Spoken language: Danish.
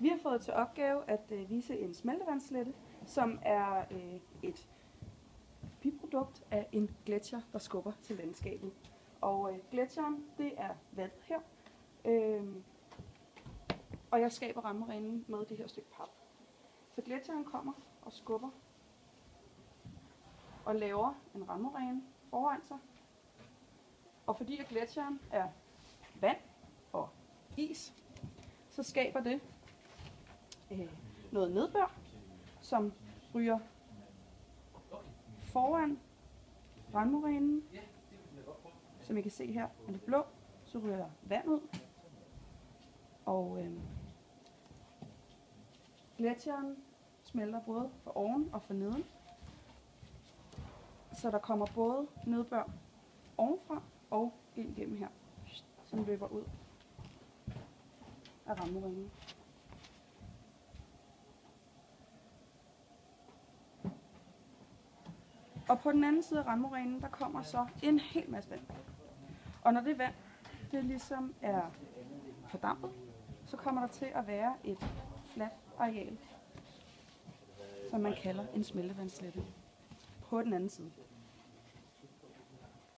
Vi har fået til opgave at vise en smeltevandslette, som er et biprodukt af en gletsjer, der skubber til landskabet. Og gletsjeren, det er vandet her. Og jeg skaber rammeregnen med det her stykke pap. Så gletsjeren kommer og skubber og laver en rammeregn foran sig. Og fordi at gletsjeren er vand og is, så skaber det noget nedbør, som ryger foran randmorænen. Som I kan se her, når det er blå, så ryger der vand ud. Og gletsjeren smelter både for oven og for neden. Så der kommer både nedbør ovenfra og ind gennem her, som løber ud af randmorænen. Og på den anden side af randmorænen, der kommer så en hel masse vand. Og når det vand, det ligesom er fordampet, så kommer der til at være et fladt areal, som man kalder en smeltevandslette, på den anden side.